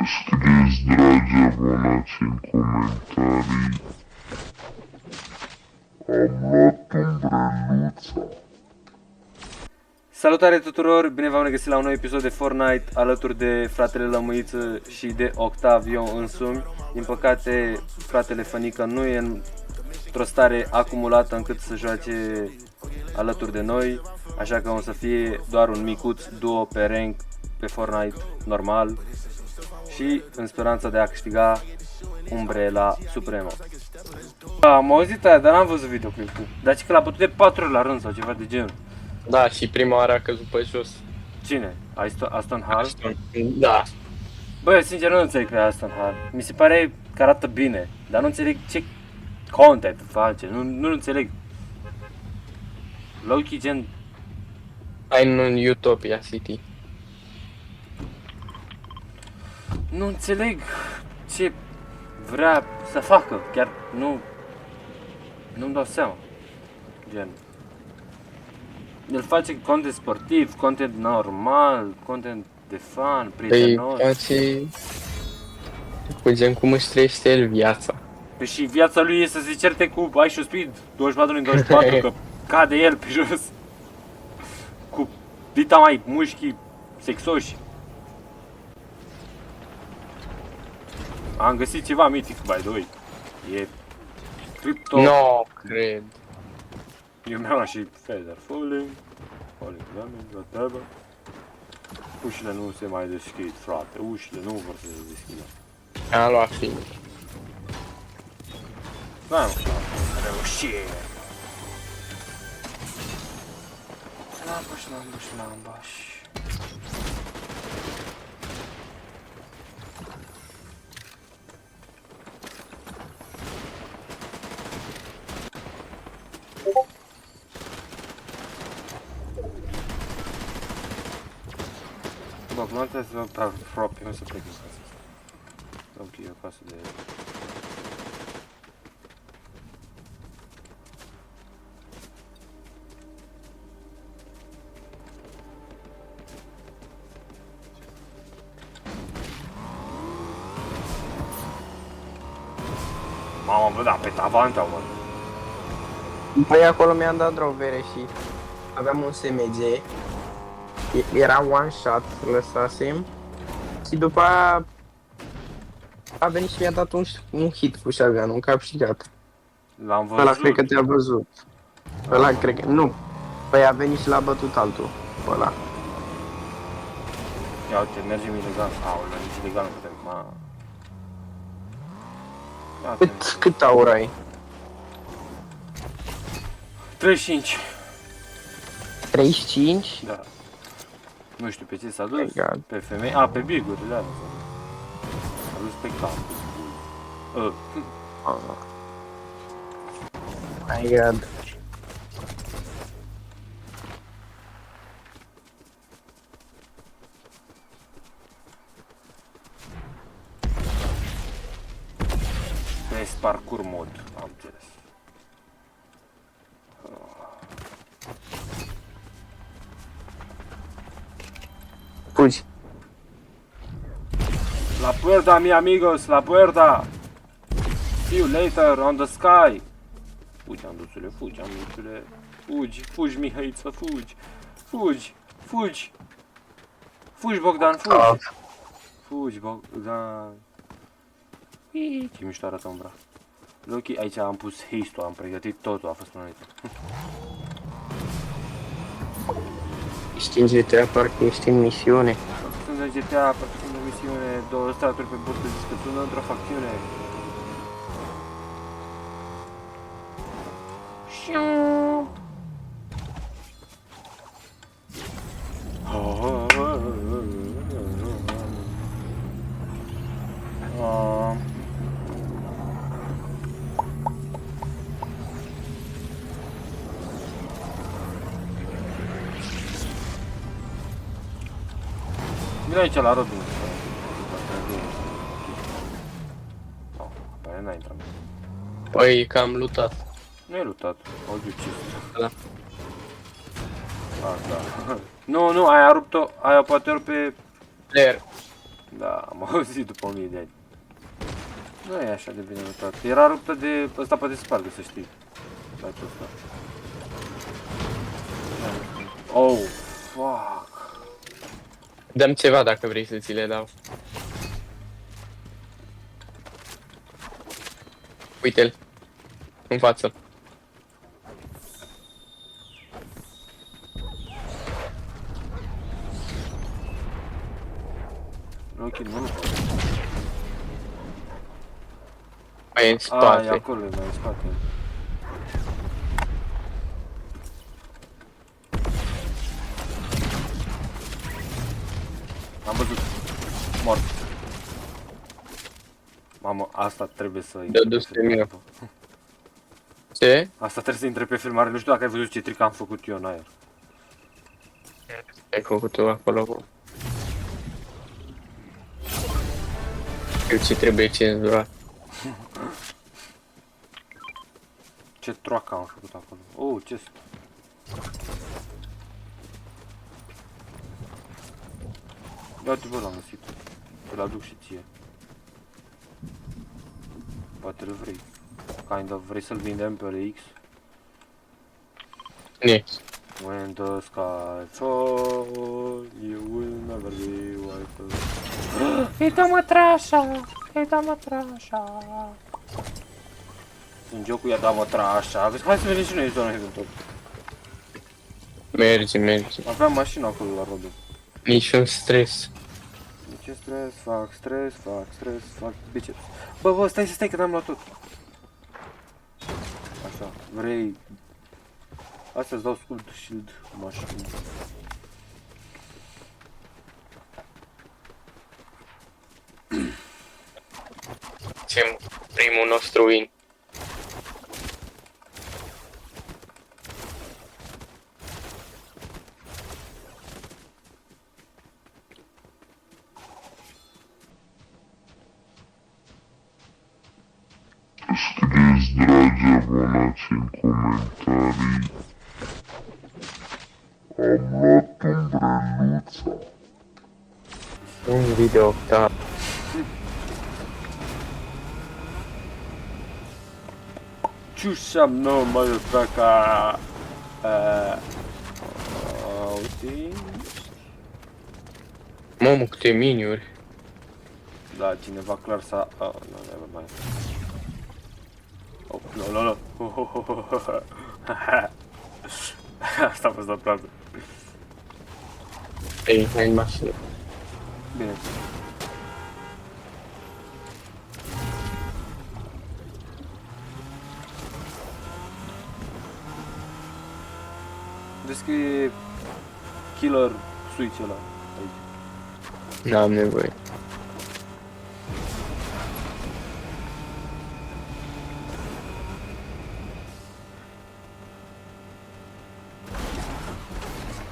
Scrieți, dragi abonați, în comentarii. Am luat umbreluța. Salutare tuturor, bine v-am regăsit la un nou episod de Fortnite alături de fratele Lămâiță și de Octavio însumi. Din păcate, fratele Fănică nu e într-o stare acumulată încât să joace alături de noi, așa că o să fie doar un micuț duo pe rank pe Fortnite normal și în speranța de a câștiga Umbrella Supremo. Am auzit aia, dar n-am văzut videoclipul. Dar că l-a bătut de 4 ori la rând sau ceva de genul. Da, și prima oară a căzut pe jos. Cine? Aston Hall? Da. Bă, eu sincer nu înțeleg pe Aston Hall. Mi se pare că arată bine, dar nu înțeleg ce content face, nu înțeleg. Low-key gen... Ai în Utopia City. Nu înțeleg ce vrea să facă, chiar nu-mi dau seama. Gen... El face content sportiv, content normal, content de fan, Păi prietenos. face... Cu gen cum își trăiește el viața. Păi și viața lui e să se certe cu Ice Speed 24 în 24, că cade el pe jos. Cu dita mai mușchi sexoși. Am găsit ceva mitic, by the way. E Crypto. No, cred. Eu mi-am și Feather Falling damage, whatever. Ușile nu se mai deschid, frate, ușile nu vor să se deschidă. Am luat film. Da, mă, reușire. Lambaș. Bă, nu trebuie să vă aproape, nu să plec din casa asta. Ok, e o casă de... Mamă, bă, da, pe tavanta, mă. Păi acolo mi-am dat drovere și aveam un SMG. Era one shot, lăsasem. Și după aia a venit și mi-a dat un hit cu shotgun, un cap și gata. L-am văzut. Ăla cred că te-a văzut. Ăla cred că... Nu. Păi a venit și l-a bătut altul. Ăla. Ia uite, mergem ilegal. Aolea, nici ilegal nu putem. Ma. Cât aur ai? 35. 35? Da. Nu știu pe ce s-a dus. My God. Pe femei. A, pe bigurile alea. S-a dus pe cap. My God. Pe parkour mod, am înțeles. Fugi. La puerta, mi amigos, la puerta! See you later on the sky! Fugi, Anduțule, fugi, Anduțule. Fugi, Mihăiță, fugi! Fugi, Bogdan, fugi! Fugi, Bogdan! Ii, ce mișto arată umbra. Loki, aici am pus haste-ul, am pregătit totul, a fost plănuită. Ești în GTA, parcă ești în misiune. Sunt în GTA, parcă sunt în misiune, 2 staturi pe bord de discătună într-o facțiune. Vine aici la rodul. Păi n-a intrat. Păi că am lootat. Nu e luptat, au decis. Da. Ah, da. Nu, aia a rupt-o, aia poate rupe... Player. Da, am auzit după 1000 de ani. Nu e așa de bine notat. Era ruptă de... ăsta poate să spargă, să știi. Datul ăsta. Oh, fuck. Dăm ceva dacă vrei să ți le dau. Uite-l. În față. Ok, nu. Mai e în Ah, e spate. acolo, e mai în spate. Am văzut. Mort. Mamă, asta trebuie să intre dus pe pe mine. filmare. Ce? Asta trebuie să intre pe filmare. Nu știu dacă ai văzut ce trick am făcut eu în aer. Ai făcut tu acolo, bă. Eu ce trebuie cenzurat. Ce troacă am făcut acolo. Oh, ce Ia-te bă, l-am găsit. Îl aduc și ție. Poate îl vrei. Kind of, vrei să-l vindem pe RX? Ne. When the sky falls, you will never be white. Îi dă mătrașa! Îi dă mătrașa! În jocul i-a dat mătrașa. Vezi, hai să venim și noi în zona eventual. Merge. Aveam mașina acolo la Robin. Niciun stres. Ce stres, fac biceps. Bă, stai că n-am luat tot. Așa, vrei... Asta îți dau scult shield mașină. Facem primul nostru win. Scrieți, dragi abonați, în comentarii. Am luat umbreluța. Un video, da. Ciușam, nu, mă, fraca. Uite. Mamă, câte miniuri. Da, cineva clar s-a... nu, never mind. Oh, no. Asta a fost o plază. Ei, hai în mașină. Bine. Vezi că e killer switch ăla aici. N-am nevoie.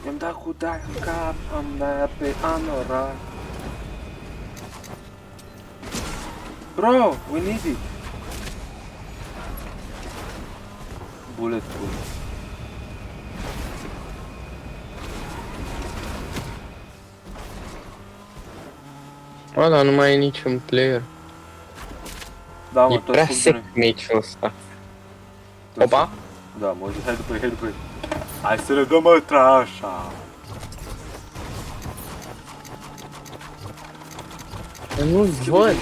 I-am dat cu daia în cap, am dat pe anorak. Bro, we need it. Bulletproof. Bă, dar nu mai e niciun player. Da, mă, E tot prea fug de sec noi. meciul ăsta. Tot Opa? fug. Da, mă zic, hai după ei. Hai să le dăm mătrașa. Nu-l văd.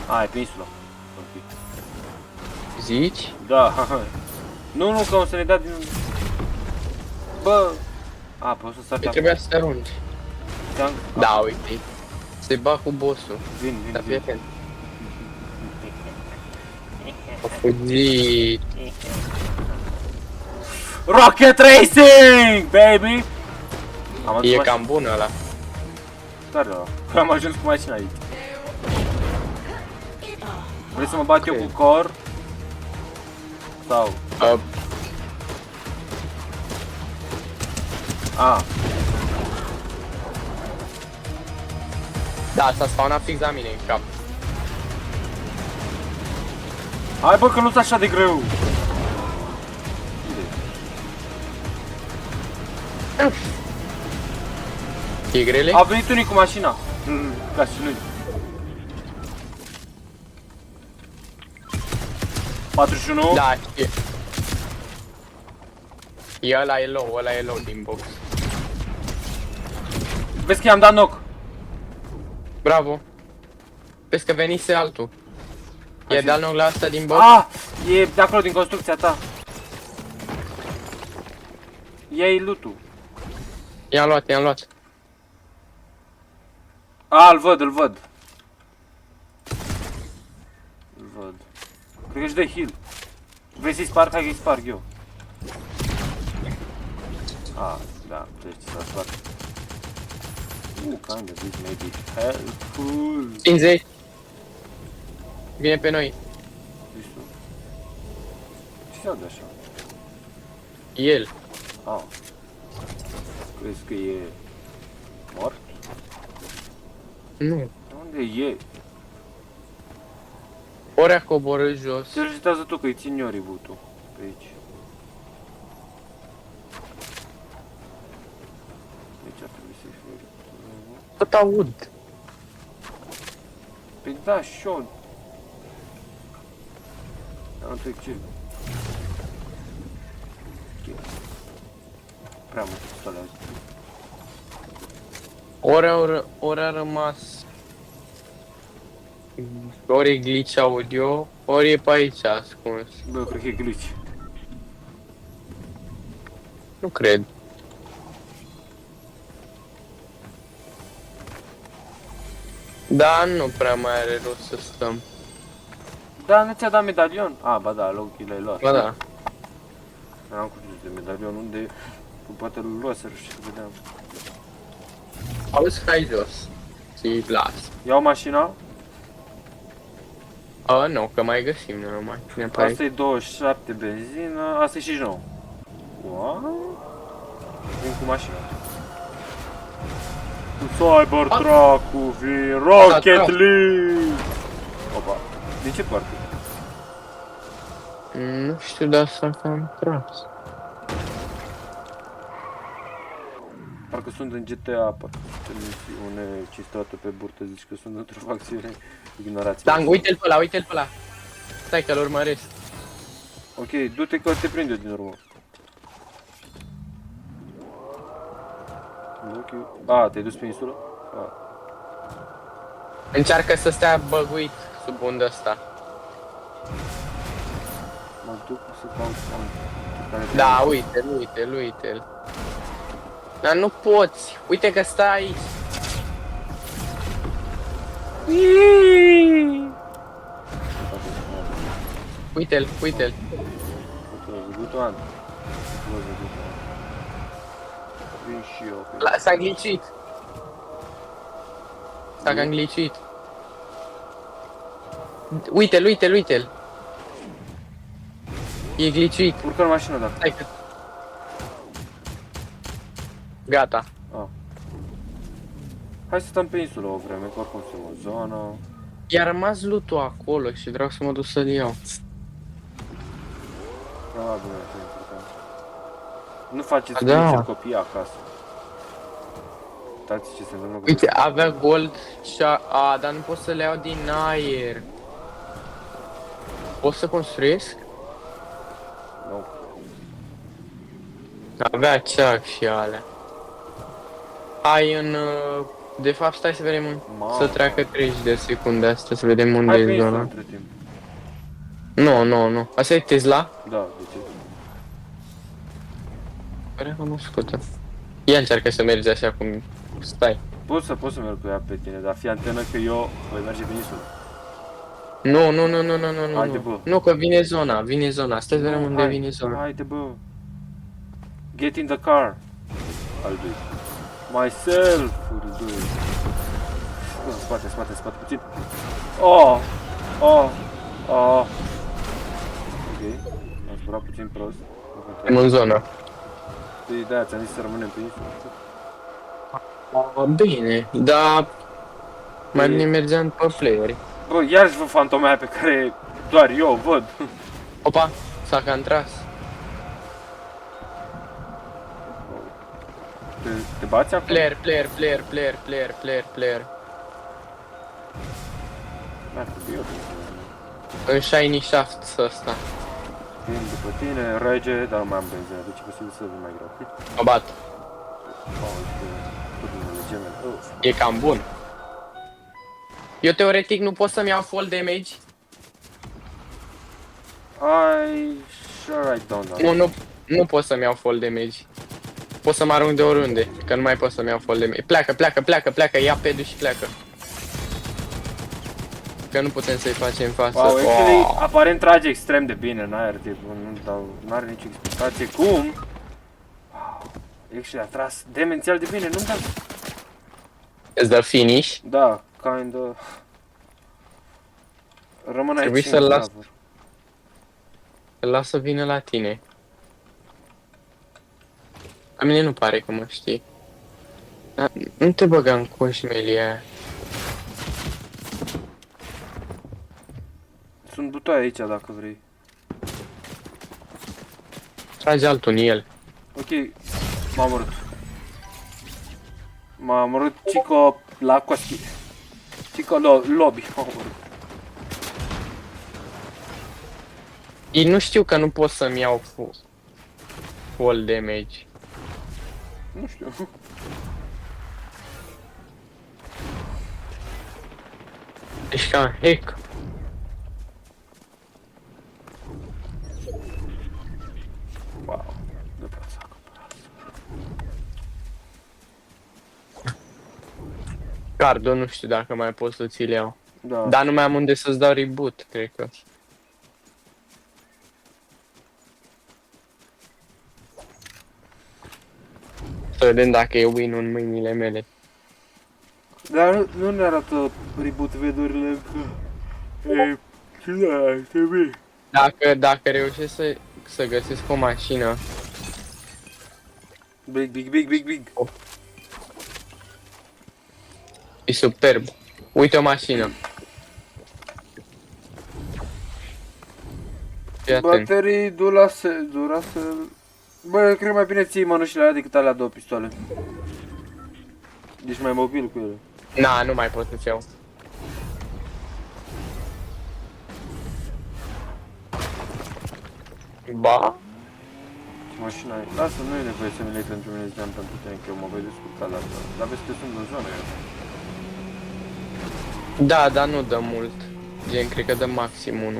Ai, pe insula. Ok. Zici? Da, Nu, că o să ne dea din... Bă! A, poți să sar Păi trebuia să te arunci. Da, uite. Se bat cu bossul. Vin. Dar fii atent. A fugit. Rocket Racing, baby! Am adus E mașina. cam bun ăla. Tare ăla. Că am ajuns cu mașina aici. Vrei să mă bat eu cu cor? Sau... A, Da, s-a spawnat fix la mine în cap. hai bă că nu-s așa de greu! Tigrele? A venit unii cu mașina. Ca și noi. 41. Da, știe. E ăla e low din box. Vezi că i-am dat knock. Bravo. Vezi că venise altul. E de-al knock la asta din box? Ah! E de acolo din construcția ta. Ia-i loot-ul. I-am luat. Ah, îl văd. Îl văd. Cred că își dă heal. Vrei să-i sparg? Hai că-i sparg eu. Ah, da, tu ești să sparg. Kind of this may be helpful. 50. Vine pe noi. Ești tu. Ce se aude așa? El. Ah. Crezi că e mort? Nu. Unde e? Ori a coborât jos. Se rejetează tu că îi țin eu reboot-ul pe aici. Deci ar trebui să-i fie. Tot aud. Păi da, și eu. Dar nu trec ce. Prea multe pistole azi. Ori a rămas. Ori e glitch audio, ori e pe aici ascuns. Bă, eu cred că e glitch. Nu cred. Da, nu prea mai are rost să stăm. Da, nu ți-a dat medalion? Ah, ba da, Loki l-ai luat. Ba da. N-am cu de medalion, unde poate îl luaseră și să vedeam. Auzi, hai jos. Ți-i las. Iau mașina. Nu, că mai găsim numai. Cine pe aici? Asta e 27 benzină, asta e 69. What? Vin cu mașina. Cu Cybertruck-ul vin Rocket League! Opa, din ce parte? Nu știu, dar s-a cam tras. Parcă sunt în GTA, parcă sunt misiune cinstată pe burtă, zici că sunt într-o facțiune. Ignorați. Dang, uite-l pe ăla, Stai că-l urmăresc. Ok, du-te că te prind eu din urmă. Ah, te-ai dus pe insulă? Ah. Încearcă să stea băguit sub undă ăsta. Mă duc să caut. Da, uite-l. Dar nu poți, uite că stai aici. Uite-l. Good one. Vin și eu. S-a glitchit. S-a cam glitchit. Uite-l. E glitchit. Urcă în mașină, da. Stai că... Gata. Ah. Hai să stăm pe insulă o vreme, că oricum suntem o zonă. I-a rămas loot-ul acolo și vreau să mă duc să-l iau. Probabil e important. Nu faceți Da. nici copii acasă. Uitați ce se întâmplă cu... Uite, avea gold și dar nu pot să le iau din aer. Pot să construiesc? Nu. Avea ceac și alea. Hai în... De fapt, stai să vedem să treacă 30 de secunde asta, să vedem unde Hai pe e insulă zona. între timp. Nu. Asta e Tesla? Da, de ce? Pare că mă scută. Ia încearcă să mergi așa cum stai. Pot să merg cu ea pe tine, dar fii antenă că eu voi merge pe insulă. Nu. Haide, bă. Nu, că vine zona. Stai să vedem unde Hai, vine zona. Haide, bă. Get in the car. I'll do it. Myself will do it. În spate, puțin. Oh. Ok. Am zburat puțin prost. Suntem în zonă. Păi de-aia ți-am zis să rămânem pe insulă. Bine, dar... Mai bine mergeam pe playeri. Bă, iarăși văd fantoma aia pe care doar eu o văd. Opa, s-a cam tras. Te bați acum? Player. Ar trebui eu. În shiny shaft ăsta. Vin după tine, rege, dar nu mai am benzină, deci e posibil să vin mai greu. Mă bat. Pudinele gemene. E cam bun. Eu teoretic nu pot să-mi iau fall damage. Sure I don't know. Nu pot să-mi iau fall damage. Pot să mă arunc de oriunde, că nu mai pot să-mi iau fall damage. Pleacă, ia pedul și pleacă. Că nu putem să-i facem față. Wow, actually, aparent trage extrem de bine, n-are nicio explicație. Cum? Wow, actually a tras demențial de bine, nu-mi dau. Îți dă finish. Da, kinda. Rămân aici. Trebuie să-l las. Îl las să vină la tine. La mine nu pare că mă știi. Dar nu te băga în coșmelia aia. Sunt butoaie aici dacă vrei. Trage altul în el. Ok, m-a omorât. M-a omorât Chico la Coschi. Chico lobby, m-a omorât. Ei nu știu că nu pot să-mi iau fall damage. Nu știu. Ești ca un hack. Wow, de plața. Cardo nu știu dacă mai pot să ți-l iau. Da. Dar nu mai am unde să-ți dau reboot, cred că. Să vedem dacă e win în mâinile mele. Dar nu ne arată reboot vedurile că... E... Ce da, trebuie. Dacă reușesc să găsesc o mașină. Big. E superb. Uite o mașină. Fii atent. Baterii Duracell. Bă, cred mai bine ții mănușile alea decât alea două pistoale. Ești mai mobil cu ele. Na, nu mai pot să-ți iau. Ba? Ce mașină ai? Lasă, nu e nevoie să mi le iei pentru mine, ziceam pentru tine, că eu mă voi descurca la asta. Dar vezi că sunt în zonă eu. Da, dar nu dă mult. Gen, cred că dă maxim 1.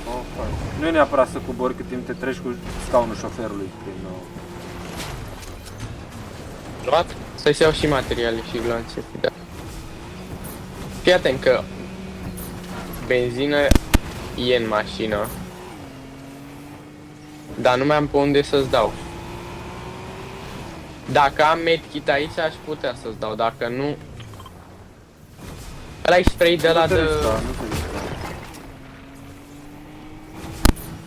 Oh, fain. Nu e neapărat să cobori cât timp te treci cu scaunul șoferului. Luat? Să-ți iau și materiale și glanțe. Da. Fii atent că benzină e în mașină. Dar nu mai am pe unde să-ți dau. Dacă am medkit aici aș putea să-ți dau, dacă nu... Ăla-i spray de la de... Nu te risca.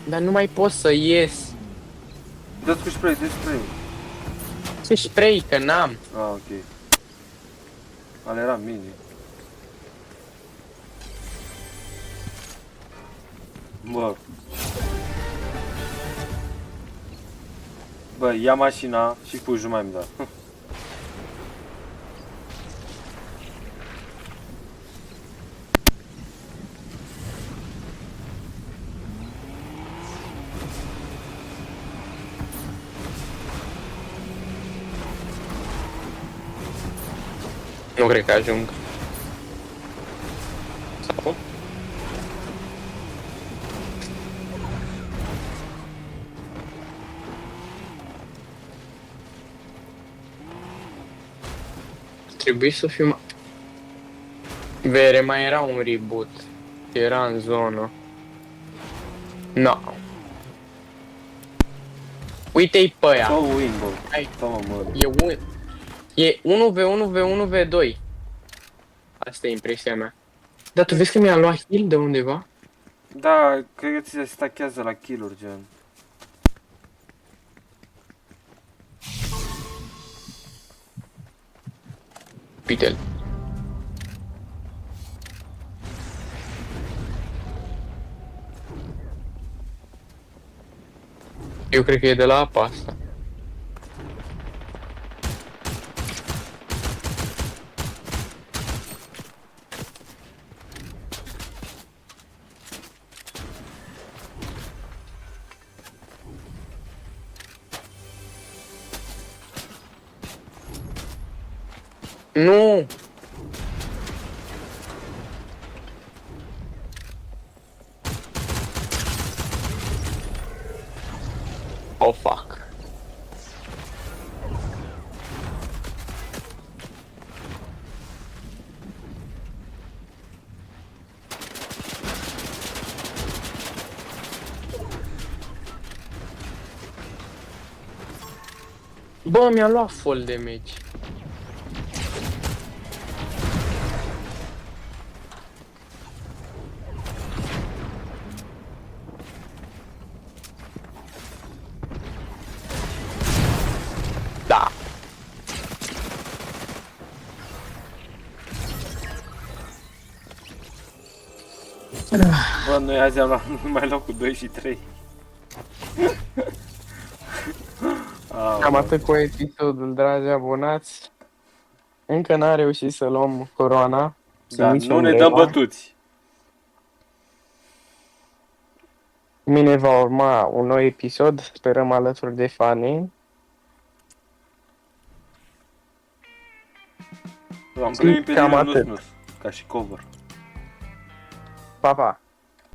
Dar nu mai pot să ies. Dă-ți cu spray, dă-ți spray. Ce spray, că n-am. Ah, ok. Ale era mini. Bă. Bă, ia mașina și fugi, nu mai îmi da. Nu cred că ajung. Sau? Trebuie să fiu Vere, mai era un reboot. Era în zonă. No. Uite-i pe aia. Fă win, bă. Hai. Fă-mă, mă. E 1v1v1v2. Asta e impresia mea. Dar tu vezi că mi-a luat heal de undeva? Da, cred că ți se stachează la kill-uri, gen. Uite-l. Eu cred că e de la apa asta. Nu! Oh, fuck. Bă, mi-a luat full damage. Da. Bă, noi azi am luat numai locul 2 și 3. Cam atât cu episodul, dragi abonați. Încă n-a reușit să luăm coroana. Da, nici nu ne Umbrella. dăm bătuți. Mâine va urma un nou episod, sperăm alături de fani. Am primit pe Cam Lilian atât. Nus, ca și cover. Pa, pa!